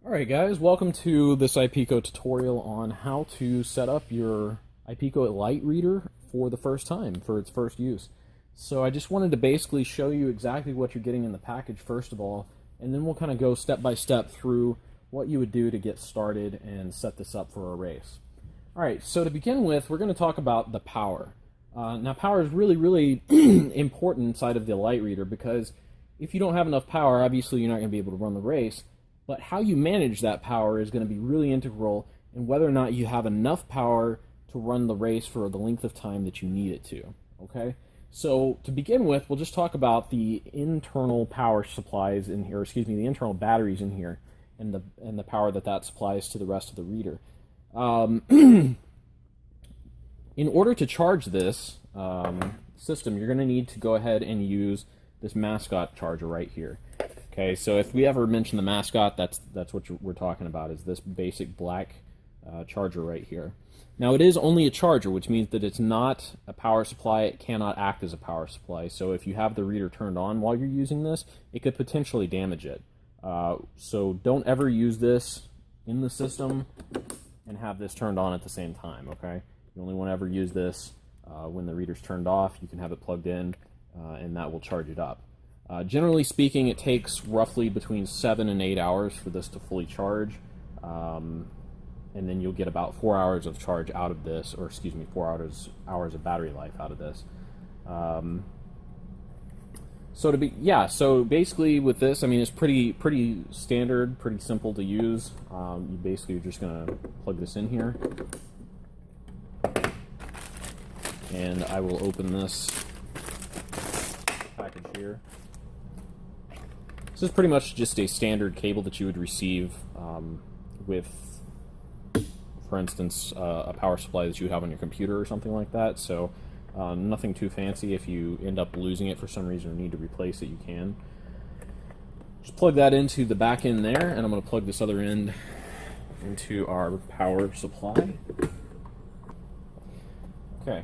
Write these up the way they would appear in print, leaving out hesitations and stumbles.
Alright guys, welcome to this iPico tutorial on how to set up your iPico Lite Reader for the first time, for its first use. So I just wanted to basically show you exactly what you're getting in the package first of all, and then we'll kind of go step by step through what you would do to get started and set this up for a race. Alright, so to begin with, we're going to talk about the power. Now power is really important inside of the Lite Reader because if you don't have enough power, obviously you're not going to be able to run the race. But how you manage that power is going to be really integral in whether or not you have enough power to run the race for the length of time that you need it to. Okay? So to begin with, we'll just talk about the internal power supplies in here, the internal batteries in here, and the power that supplies to the rest of the reader. In order to charge this system, you're going to need to go ahead and use this mascot charger right here. Okay, so if we ever mention the mascot, that's what we're talking about, is this basic black charger right here. Now it is only a charger, which means that it's not a power supply. It cannot act as a power supply. So if you have the reader turned on while you're using this, it could potentially damage it. So don't ever use this in the system and have this turned on at the same time, okay? You only want to ever use this when the reader's turned off. You can have it plugged in, and that will charge it up. Generally speaking, it takes roughly between 7 and 8 hours for this to fully charge, and then you'll get about 4 hours of charge out of this, or 4 hours of battery life out of this. So basically with this, I mean, it's pretty standard, pretty simple to use. You basically are just gonna plug this in here, and I will open this package here. This is pretty much just a standard cable that you would receive with, for instance, a power supply that you have on your computer or something like that. So nothing too fancy. If you end up losing it for some reason or need to replace it, you can. Just plug that into the back end there, and I'm going to plug this other end into our power supply. Okay.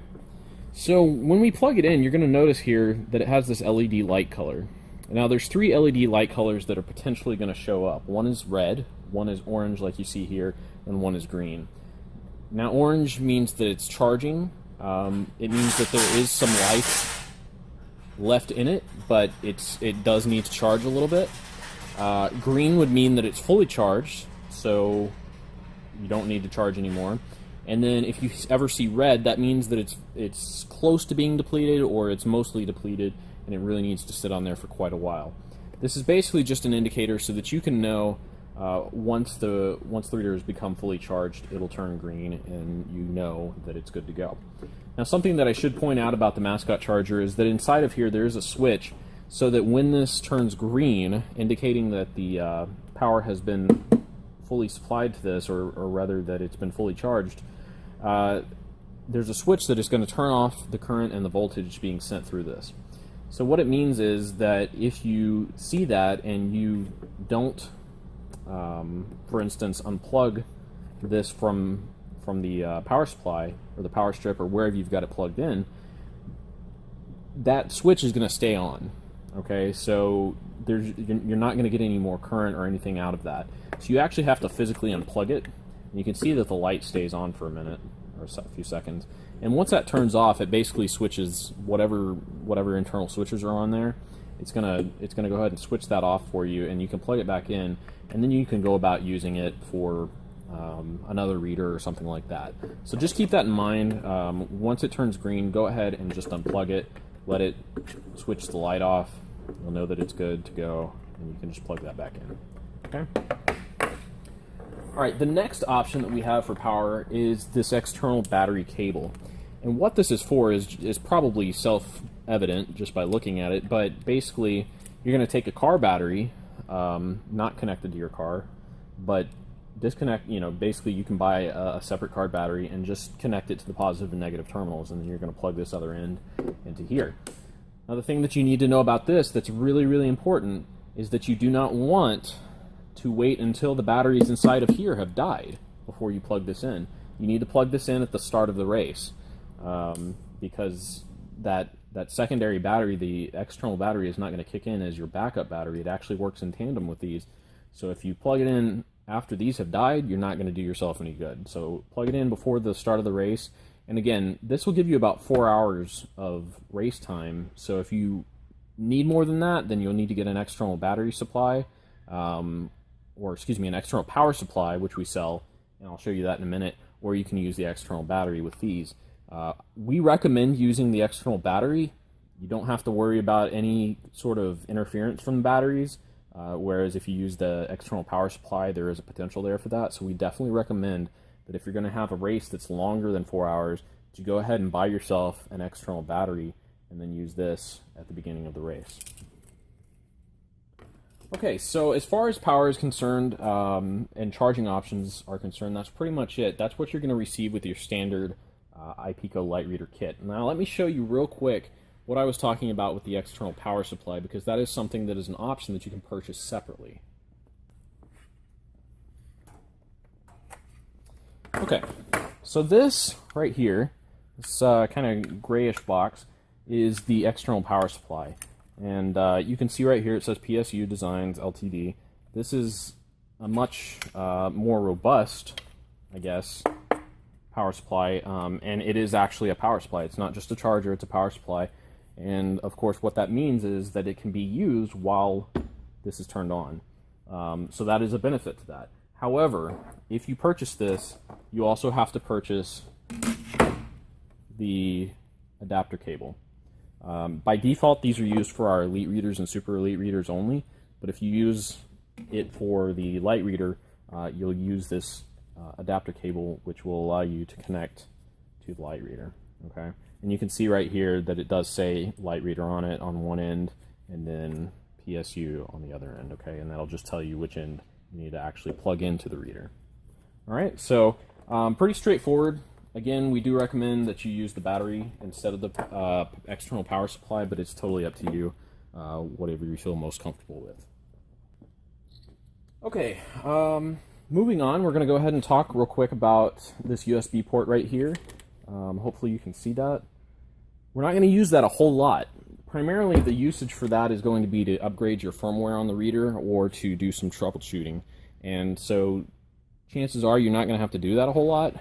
So when we plug it in, you're going to notice here that it has this LED light color. Now there's 3 LED light colors that are potentially going to show up. One is red, one is orange like you see here, and one is green. Now orange means that it's charging. It means that there is some life left in it, but it does need to charge a little bit. Green would mean that it's fully charged, so you don't need to charge anymore. And then if you ever see red, that means that it's close to being depleted, or it's mostly depleted, and it really needs to sit on there for quite a while. This is basically just an indicator so that you can know once the reader has become fully charged, it'll turn green, and you know that it's good to go. Now, something that I should point out about the mascot charger is that inside of here there is a switch, so that when this turns green, indicating that the power has been fully supplied to this, or rather that it's been fully charged, there's a switch that is going to turn off the current and the voltage being sent through this. So what it means is that if you see that and you don't, for instance, unplug this from the power supply or the power strip or wherever you've got it plugged in, that switch is going to stay on. Okay, so you're not going to get any more current or anything out of that. So you actually have to physically unplug it. And you can see that the light stays on for a minute or a few seconds. And once that turns off, it basically switches whatever internal switches are on there. It's gonna go ahead and switch that off for you, and you can plug it back in, and then you can go about using it for another reader or something like that. So just keep that in mind. Once it turns green, go ahead and just unplug it, let it switch the light off. You'll know that it's good to go, and you can just plug that back in. Okay. Alright, the next option that we have for power is this external battery cable. And what this is for is probably self-evident just by looking at it, but basically you're going to take a car battery, not connected to your car, but disconnect, basically you can buy a separate car battery and just connect it to the positive and negative terminals, and then you're going to plug this other end into here. Now the thing that you need to know about this that's really important is that you do not want to wait until the batteries inside of here have died before you plug this in. You need to plug this in at the start of the race, because that secondary battery, the external battery, is not going to kick in as your backup battery. It actually works in tandem with these. So if you plug it in after these have died, you're not going to do yourself any good. So plug it in before the start of the race. And again, this will give you about 4 hours of race time. So if you need more than that, then you'll need to get an external battery supply, or excuse me, an external power supply, which we sell, and I'll show you that in a minute, or you can use the external battery with these. We recommend using the external battery. You don't have to worry about any sort of interference from the batteries, whereas if you use the external power supply, there is a potential there for that. So we definitely recommend that if you're going to have a race that's longer than 4 hours, to go ahead and buy yourself an external battery and then use this at the beginning of the race. Okay, so as far as power is concerned, and charging options are concerned, that's pretty much it. That's what you're going to receive with your standard iPico Lite Reader kit. Now let me show you real quick what I was talking about with the external power supply, because that is something that is an option that you can purchase separately. Okay, so this right here, this kind of grayish box, is the external power supply. And you can see right here it says PSU Designs Ltd. This is a much more robust, I guess, power supply, and it is actually a power supply. It's not just a charger, it's a power supply. And of course what that means is that it can be used while this is turned on. So that is a benefit to that. However, if you purchase this, you also have to purchase the adapter cable. By default, these are used for our Elite Readers and Super Elite Readers only, but if you use it for the Lite Reader, you'll use this adapter cable, which will allow you to connect to the Lite Reader. Okay, and you can see right here that it does say Lite Reader on it on one end, and then PSU on the other end. Okay, and that'll just tell you which end you need to actually plug into the reader. All right, so pretty straightforward. Again, we do recommend that you use the battery instead of the external power supply, but it's totally up to you, whatever you feel most comfortable with. Okay, moving on, we're going to go ahead and talk real quick about this USB port right here. Hopefully you can see that. We're not going to use that a whole lot. Primarily the usage for that is going to be to upgrade your firmware on the reader or to do some troubleshooting. And so chances are you're not going to have to do that a whole lot,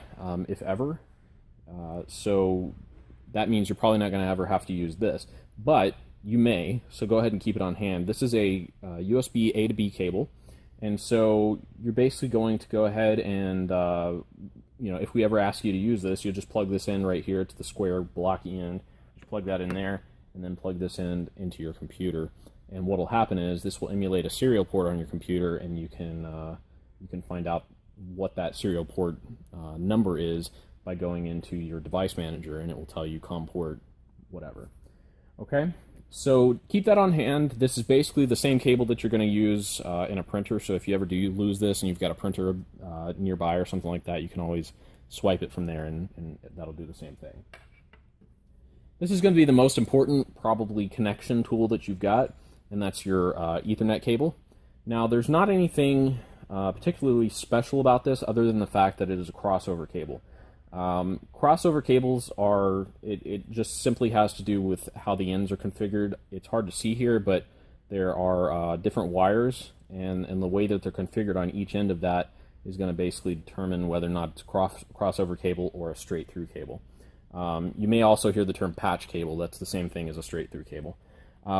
if ever. So that means you're probably not going to ever have to use this. But you may, so go ahead and keep it on hand. This is a USB A to B cable. And so you're basically going to go ahead and, you know, if we ever ask you to use this, you'll just plug this in right here to the square blocky end. Just plug that in there, and then plug this in into your computer. And what will happen is this will emulate a serial port on your computer, and you can find out what that serial port number is by going into your device manager, and it will tell you COM port whatever. Okay, so keep that on hand. This is basically the same cable that you're going to use in a printer, so if you ever do lose this and you've got a printer nearby or something like that, you can always swipe it from there, and that'll do the same thing. This is going to be the most important, probably, connection tool that you've got, and that's your Ethernet cable. Now, there's not anything particularly special about this other than the fact that it is a crossover cable. Crossover cables are, it just simply has to do with how the ends are configured. It's hard to see here, but there are different wires, and the way that they're configured on each end of that is going to basically determine whether or not it's a crossover cable or a straight through cable. You may also hear the term patch cable. That's the same thing as a straight through cable.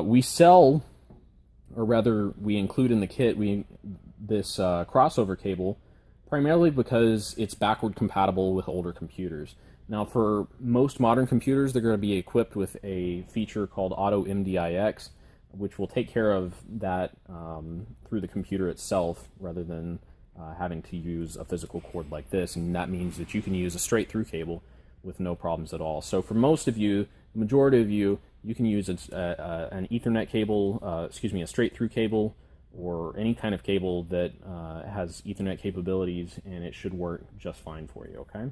We sell, or rather we include in the kit, this crossover cable primarily because it's backward compatible with older computers. Now, for most modern computers, they're going to be equipped with a feature called Auto MDIX, which will take care of that through the computer itself rather than having to use a physical cord like this, and that means that you can use a straight through cable with no problems at all. So for most of you, the majority of you, you can use an Ethernet cable, a straight through cable, or any kind of cable that has Ethernet capabilities, and it should work just fine for you, okay?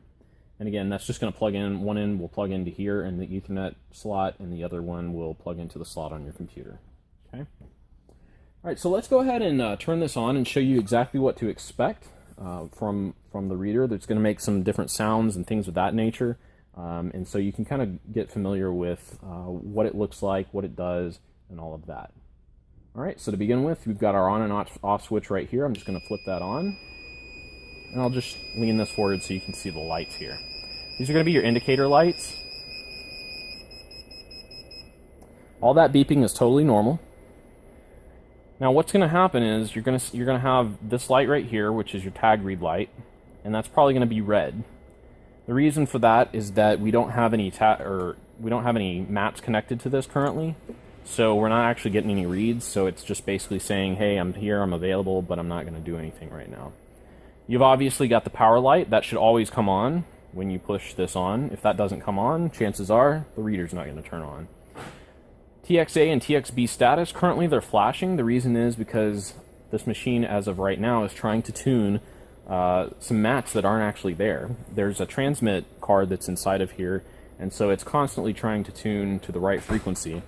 And again, that's just going to plug in, one end will plug into here in the Ethernet slot, and the other one will plug into the slot on your computer, okay? All right, so let's go ahead and turn this on and show you exactly what to expect from the reader. That's going to make some different sounds and things of that nature, and so you can kind of get familiar with what it looks like, what it does, and all of that. All right, so to begin with, we've got our on and off switch right here. I'm just going to flip that on. and I'll just lean this forward so you can see the lights here. These are going to be your indicator lights. All that beeping is totally normal. Now what's going to happen is you're going to have this light right here, which is your tag read light, and that's probably going to be red. The reason for that is that we don't have any mats connected to this currently, so we're not actually getting any reads. So it's just basically saying, hey, I'm here, I'm available, but I'm not going to do anything right now. You've obviously got the power light. That should always come on when you push this on. If that doesn't come on, chances are the reader's not going to turn on. TXA and TXB status, currently they're flashing. The reason is because this machine, as of right now, is trying to tune some mats that aren't actually there. There's a transmit card that's inside of here, and so it's constantly trying to tune to the right frequency.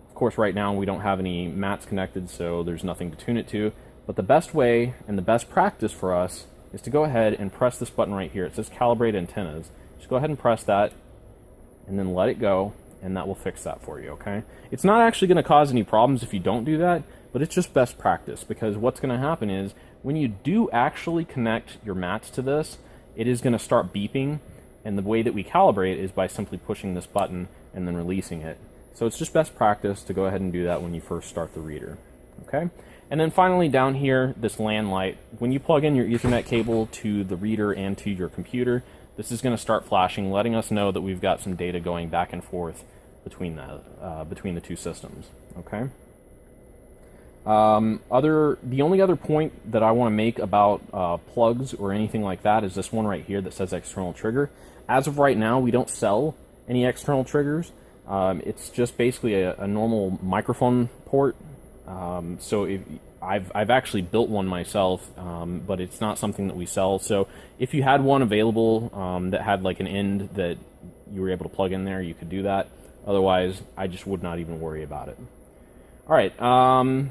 Of course, right now we don't have any mats connected, so there's nothing to tune it to. But the best way and the best practice for us is to go ahead and press this button right here. It says calibrate antennas. Just go ahead and press that, and then let it go, and that will fix that for you, okay? It's not actually going to cause any problems if you don't do that, but it's just best practice, because what's going to happen is when you do actually connect your mats to this, it is going to start beeping, and the way that we calibrate is by simply pushing this button and then releasing it. So it's just best practice to go ahead and do that when you first start the reader, okay? And then finally down here, this LAN light. When you plug in your Ethernet cable to the reader and to your computer, this is going to start flashing, letting us know that we've got some data going back and forth between the two systems, okay? The only other point that I want to make about plugs or anything like that is this one right here that says external trigger. As of right now, we don't sell any external triggers. It's just basically a normal microphone port. So I've actually built one myself, but it's not something that we sell. So if you had one available that had like an end that you were able to plug in there, you could do that. Otherwise, I just would not even worry about it. All right, and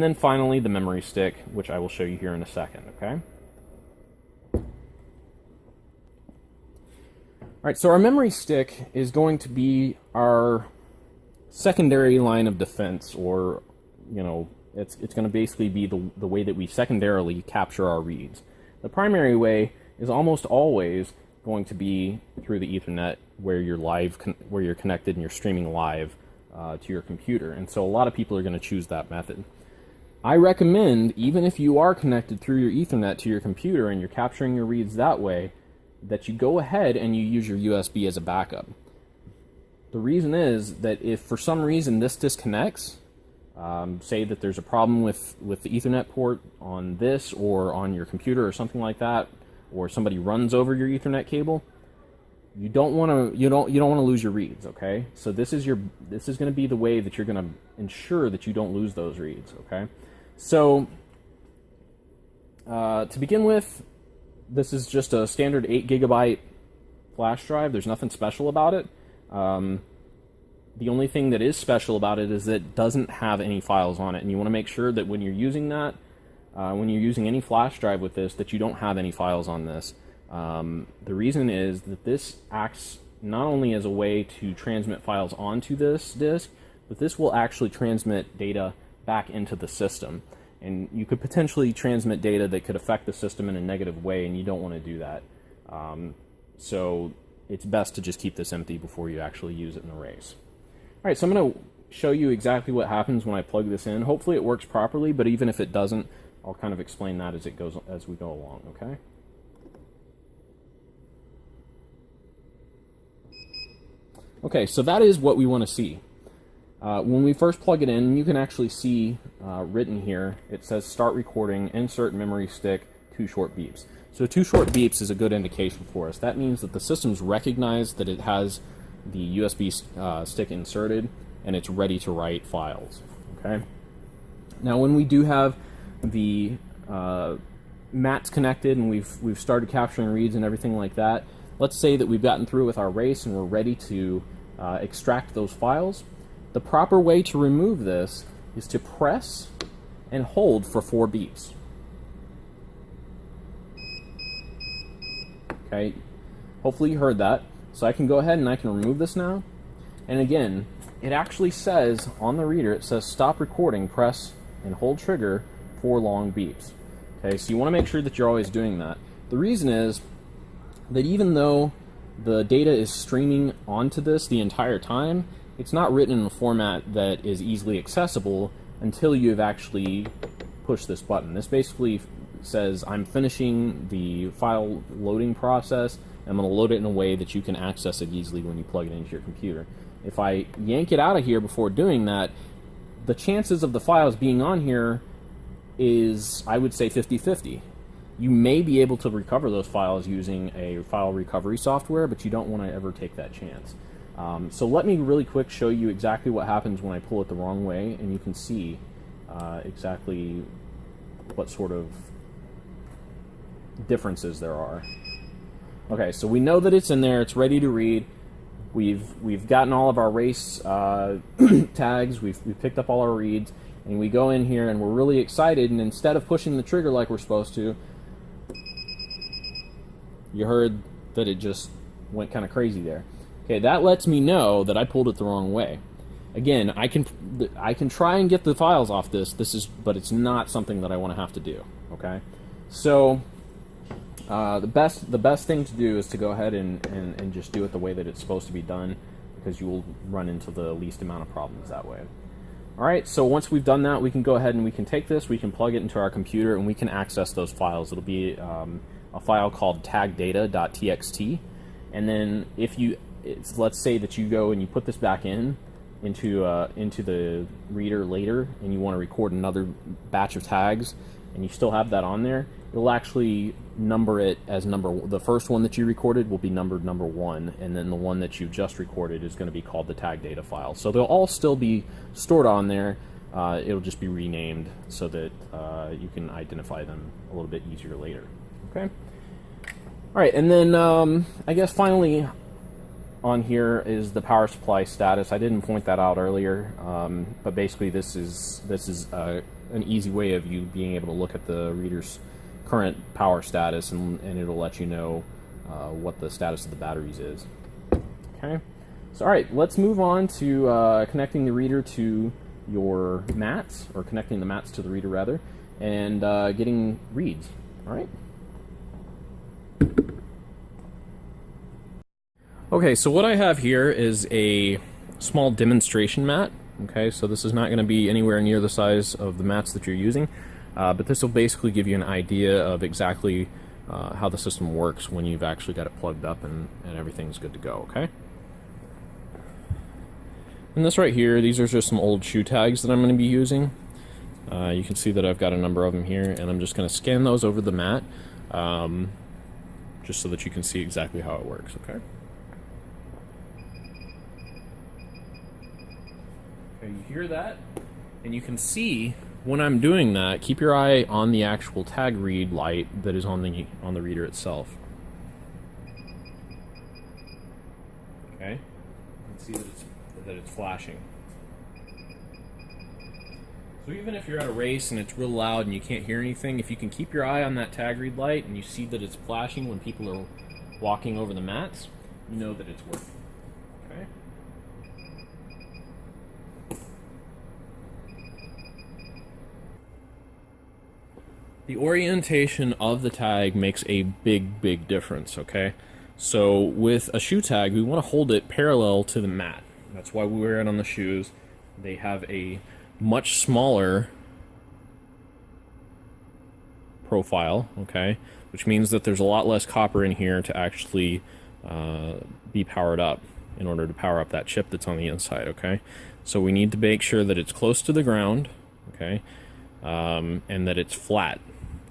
then finally the memory stick, which I will show you here in a second, okay? All right, so our memory stick is going to be our secondary line of defense, or, you know, it's going to basically be the way that we secondarily capture our reads. The primary way is almost always going to be through the Ethernet, where you're connected and you're streaming live to your computer. And so a lot of people are going to choose that method. I recommend, even if you are connected through your Ethernet to your computer and you're capturing your reads that way, that you go ahead and you use your USB as a backup. The reason is that if for some reason this disconnects, say that there's a problem with the Ethernet port on this or on your computer or something like that, or somebody runs over your Ethernet cable, you don't want to lose your reads, okay? So this is going to be the way that you're going to ensure that you don't lose those reads, okay? So to begin with, this is just a standard 8 gigabyte flash drive. There's nothing special about it. The only thing that is special about it is that it doesn't have any files on it, and you want to make sure that when you're using that, when you're using any flash drive with this, that you don't have any files on this. The reason is that this acts not only as a way to transmit files onto this disk, but this will actually transmit data back into the system. And you could potentially transmit data that could affect the system in a negative way, and you don't want to do that. So it's best to just keep this empty before you actually use it in a race. All right, so I'm going to show you exactly what happens when I plug this in. Hopefully it works properly, but even if it doesn't, I'll kind of explain that as we go along, okay? Okay, so that is what we want to see. When we first plug it in, you can actually see written here, it says start recording, insert memory stick, 2 short beeps. So 2 short beeps is a good indication for us. That means that the system's recognized that it has the USB stick inserted and it's ready to write files, okay? Now when we do have the mats connected and we've started capturing reads and everything like that, let's say that we've gotten through with our race and we're ready to extract those files. The proper way to remove this is to press and hold for 4 beeps. Okay, hopefully you heard that. So I can go ahead and I can remove this now. And again, it actually says on the reader, it says stop recording, press and hold trigger 4 long beeps. Okay, so you want to make sure that you're always doing that. The reason is that even though the data is streaming onto this the entire time, it's not written in a format that is easily accessible until you've actually pushed this button. This basically says, I'm finishing the file loading process. I'm going to load it in a way that you can access it easily when you plug it into your computer. If I yank it out of here before doing that, the chances of the files being on here is, I would say, 50-50. You may be able to recover those files using a file recovery software, but you don't want to ever take that chance. So let me really quick show you exactly what happens when I pull it the wrong way, and you can see exactly what sort of differences there are. Okay, so we know that it's in there, it's ready to read. We've gotten all of our race tags, we've picked up all our reads, and we go in here and we're really excited, and instead of pushing the trigger like we're supposed to, you heard that it just went kind of crazy there. Okay, that lets me know that I pulled it the wrong way. Again, I can try and get the files off this. But it's not something that I want to have to do. Okay, so the best thing to do is to go ahead and just do it the way that it's supposed to be done, because you will run into the least amount of problems that way. All right, so once we've done that, we can go ahead and we can take this, we can plug it into our computer, and we can access those files. It'll be a file called tagdata.txt, and then let's say that you go and you put this back into the reader later, and you want to record another batch of tags, and you still have that on there, it'll actually number it as the first one that you recorded will be numbered number 1, and then the one that you just recorded is going to be called the tag data file. So they'll all still be stored on there. It'll just be renamed so that you can identify them a little bit easier later. Okay. All right, and then I guess finally on here is the power supply status. I didn't point that out earlier, but basically this is an easy way of you being able to look at the reader's current power status, and it'll let you know what the status of the batteries is. Okay, so all right, let's move on to connecting the reader to your mats, or connecting the mats to the reader rather, and getting reads. All right. Okay, so what I have here is a small demonstration mat. Okay, so this is not going to be anywhere near the size of the mats that you're using, but this will basically give you an idea of exactly how the system works when you've actually got it plugged up and everything's good to go, okay? And this right here, these are just some old shoe tags that I'm going to be using. You can see that I've got a number of them here, and I'm just going to scan those over the mat, just so that you can see exactly how it works, okay? You hear that, and you can see when I'm doing that, keep your eye on the actual tag read light that is on the reader itself. Okay, you can see that it's flashing. So even if you're at a race and it's real loud and you can't hear anything, if you can keep your eye on that tag read light and you see that it's flashing when people are walking over the mats, you know that it's working. Okay. The orientation of the tag makes a big difference, okay? So with a shoe tag, we want to hold it parallel to the mat. That's why we wear it on the shoes. They have a much smaller profile, okay? Which means that there's a lot less copper in here to actually be powered up in order to power up that chip that's on the inside, okay? So we need to make sure that it's close to the ground, okay? And that it's flat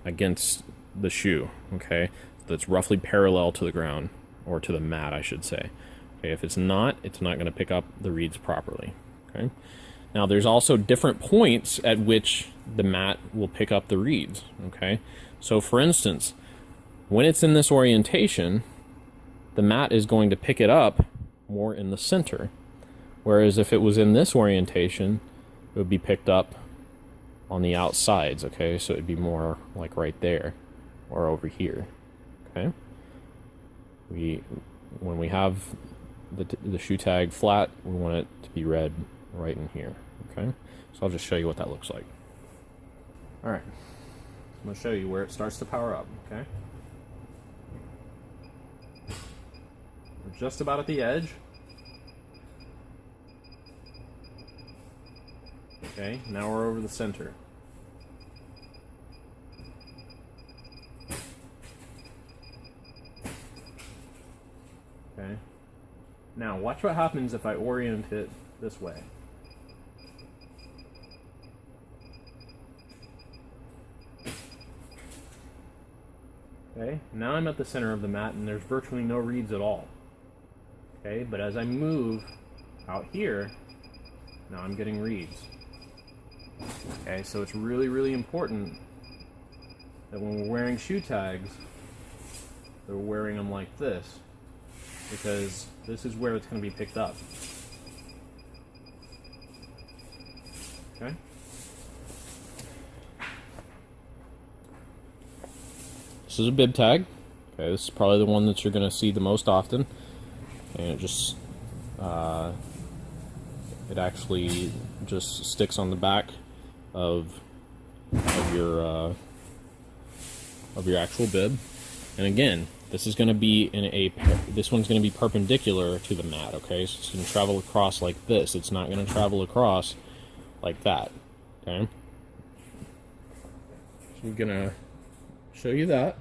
against the shoe, okay? That's roughly parallel to the ground, or to the mat, I should say. Okay, if it's not going to pick up the reads properly, okay? Now, there's also different points at which the mat will pick up the reads, okay? So, for instance, when it's in this orientation, the mat is going to pick it up more in the center, whereas if it was in this orientation, it would be picked up on the outsides, okay? So it'd be more like right there or over here, okay? When we have the shoe tag flat, we want it to be read right in here, okay? So I'll just show you what that looks like. All right. I'm going to show you where it starts to power up, okay? We're just about at the edge. Okay, now we're over the center. Okay. Now, watch what happens if I orient it this way. Okay, now I'm at the center of the mat and there's virtually no reeds at all. Okay, but as I move out here, now I'm getting reeds. Okay, so it's really, really important that when we're wearing shoe tags, that we're wearing them like this, because this is where it's going to be picked up. Okay? This is a bib tag. Okay, this is probably the one that you're going to see the most often. And it just, it actually just sticks on the back of your actual bib. And again, this is going to be this one's going to be perpendicular to the mat. Okay, so it's going to travel across like this. It's not going to travel across like that. Okay, so I'm going to show you that.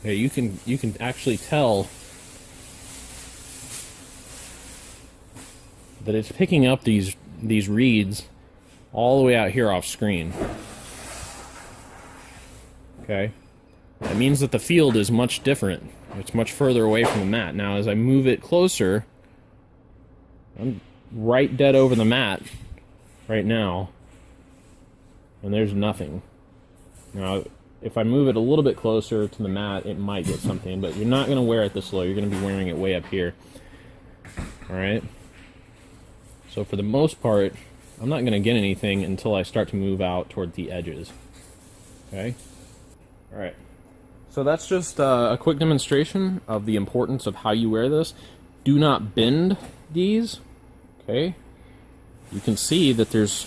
Okay, you can actually tell that it's picking up these reeds all the way out here off screen. Okay, that means that the field is much different. It's much further away from the mat. Now, as I move it closer, I'm right dead over the mat right now, and there's nothing. Now, if I move it a little bit closer to the mat, it might get something, but you're not going to wear it this low. You're going to be wearing it way up here. Alright? So for the most part, I'm not going to get anything until I start to move out toward the edges. Okay? Alright. So that's just a quick demonstration of the importance of how you wear this. Do not bend these. Okay? You can see that there's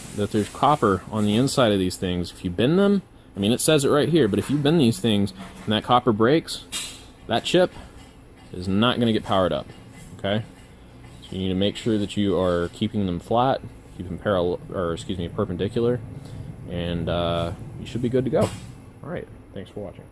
copper on the inside of these things. If you bend them, I mean, it says it right here, but if you bend these things and that copper breaks, that chip is not going to get powered up, okay? So you need to make sure that you are keeping them flat, keep them perpendicular, and you should be good to go. All right, thanks for watching.